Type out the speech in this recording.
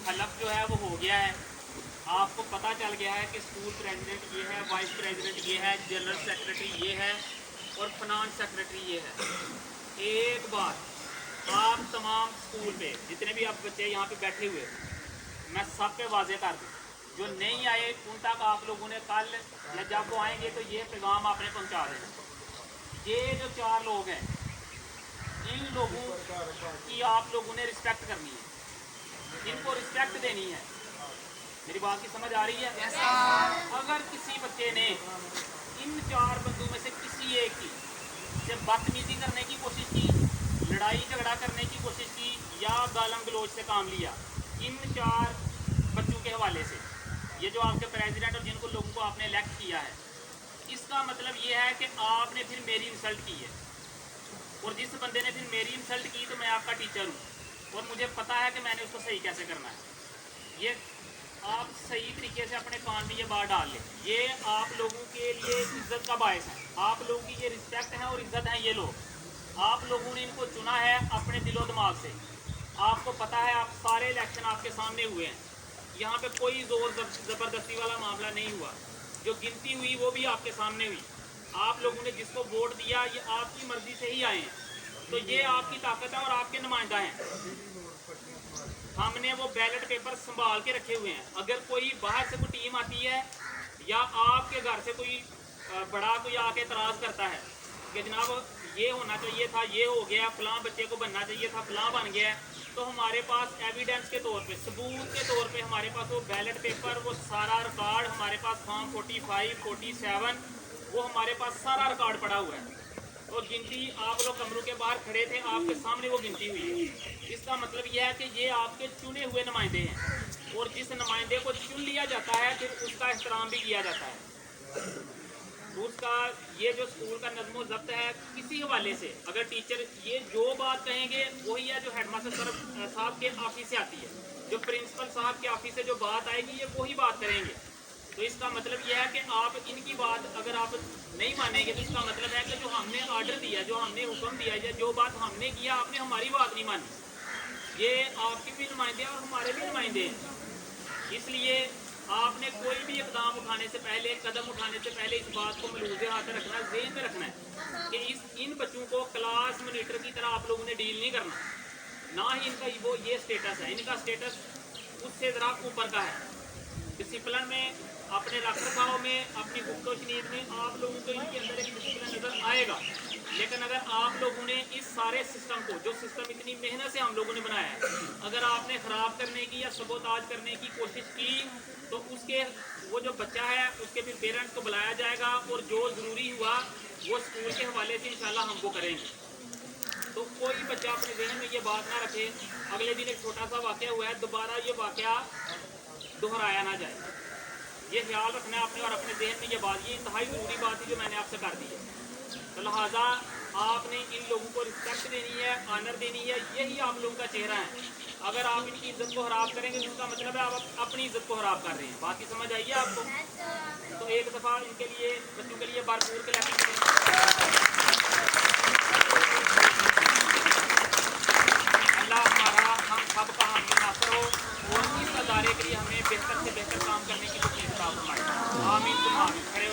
हलफ जो है वो हो गया है, आपको पता चल गया है कि स्कूल प्रेसिडेंट ये है, वाइस प्रेसिडेंट ये है, जनरल सेक्रेटरी ये है और फाइनेंस सेक्रेटरी ये है। एक बात आप तमाम स्कूल पे जितने भी आप बच्चे यहाँ पे बैठे हुए, मैं सब पे वाजे कर दूँ, जो नहीं आए उन तक आप लोगों ने कल या जब वो आएंगे तो ये पैगाम आपने पहुँचा देना। ये जो 4 लोग हैं, इन लोगों की आप लोगों ने रिस्पेक्ट करनी है, इनको रिस्पेक्ट देनी है। मेरी बात की समझ आ रही है? अगर किसी बच्चे ने इन 4 बंदों में से किसी एक की से बदतमीजी करने की कोशिश की, लड़ाई झगड़ा करने की कोशिश की या गालम गलोच से काम लिया, इन 4 बच्चों के हवाले से, ये जो आपके प्रेसिडेंट और जिनको लोगों को आपने इलेक्ट किया है, इसका मतलब ये है कि आपने फिर मेरी इंसल्ट की है। और जिस बंदे ने फिर मेरी इंसल्ट की तो मैं आपका टीचर हूँ और मुझे पता है कि मैंने उसको सही कैसे करना है। ये आप सही तरीके से अपने कान में ये बात डाल लें, ये आप लोगों के लिए इज्जत का बायस है, आप लोगों की ये रिस्पेक्ट है और इज्जत है। ये लोग, आप लोगों ने इनको चुना है अपने दिलो दिमाग से। आपको पता है आप सारे इलेक्शन आपके सामने हुए हैं, यहाँ पे कोई जोर ज़बरदस्ती वाला मामला नहीं हुआ, जो गिनती हुई वो भी आपके सामने हुई। आप लोगों ने जिसको वोट दिया ये आपकी मर्जी से ही आए हैं, तो ये आपकी ताकत है और आपके नुमाइंदा हैं। हमने वो बैलेट पेपर संभाल के रखे हुए हैं। अगर कोई बाहर से कोई टीम आती है या आपके घर से कोई बड़ा कोई आके एतराज़ करता है कि जनाब ये होना चाहिए था, ये हो गया, फलां बच्चे को बनना चाहिए था, फलां बन गया, तो हमारे पास एविडेंस के तौर पे, सबूत के तौर पे हमारे पास वो बैलेट पेपर, वो सारा रिकॉर्ड हमारे पास, फॉर्म 45, 47, वो हमारे पास सारा रिकॉर्ड पड़ा हुआ है। और गिनती आप लोग कमरों के बाहर खड़े थे, आपके सामने वो गिनती हुई है। इसका मतलब यह है कि ये आपके चुने हुए नुमाइंदे हैं और जिस नुमाइंदे को चुन लिया जाता है फिर उसका एहतराम भी किया जाता है। उसका ये जो स्कूल का नज़्म ज़ब्त है, किसी हवाले से अगर टीचर ये जो बात कहेंगे वही है जो हेडमास्टर साहब के ऑफिस से आती है, जो प्रिंसिपल साहब के ऑफिस से जो बात आएगी ये वही बात करेंगे। तो इसका मतलब यह है कि आप इनकी बात अगर आप नहीं मानेंगे तो इसका मतलब है कि जो हमने ऑर्डर दिया, जो हमने हुक्म दिया या जो बात हमने किया, आपने हमारी बात नहीं मानी। ये आपके भी नुमाइंदे हैं और हमारे भी नुमाइंदे हैं। इसलिए आपने कोई भी इकदाम उठाने से पहले, कदम उठाने से पहले इस बात को मलूज़े हाथ रखना है, ज़हन में रखना है कि इन बच्चों को क्लास मॉनिटर की तरह आप लोगों ने डील नहीं करना। ना ही इनका वो ये स्टेटस है, इनका स्टेटस उससे ज़रा ऊपर का है। डिसिप्लिन में, अपने रख रखाव में, अपनी गुफ्तो शनीद में आप लोगों को इनके अंदर एक डिसिप्लिन नज़र आएगा। लेकिन अगर आप लोगों ने इस सारे सिस्टम को, जो सिस्टम इतनी मेहनत से हम लोगों ने बनाया है, अगर आपने ख़राब करने की या सबोताज करने की कोशिश की तो उसके वो जो बच्चा है उसके फिर पेरेंट्स को बुलाया जाएगा और जो ज़रूरी हुआ वो स्कूल के हवाले से इंशाल्लाह हम वो करेंगे। तो कोई बच्चा अपने जहन में ये बात ना रखे, अगले दिन एक छोटा सा वाक़या हुआ है, दोबारा ये वाक़या दोहराया ना जाए, ये ख्याल रखना है आपने। और अपने जहन में ये बात, ये इंतहाई ज़रूरी बात है जो मैंने आपसे कर दी है। तो लिहाजा आपने इन लोगों को रिस्पेक्ट देनी है, ऑनर देनी है, यही आप लोगों का चेहरा है। अगर आप इनकी इज्जत को ख़राब करेंगे तो उसका मतलब है आप अपनी इज्जत को ख़राब कर रहे हैं। बात की समझ आइए आपको? तो एक दफ़ा इनके लिए, बच्चों के लिए भरपूर के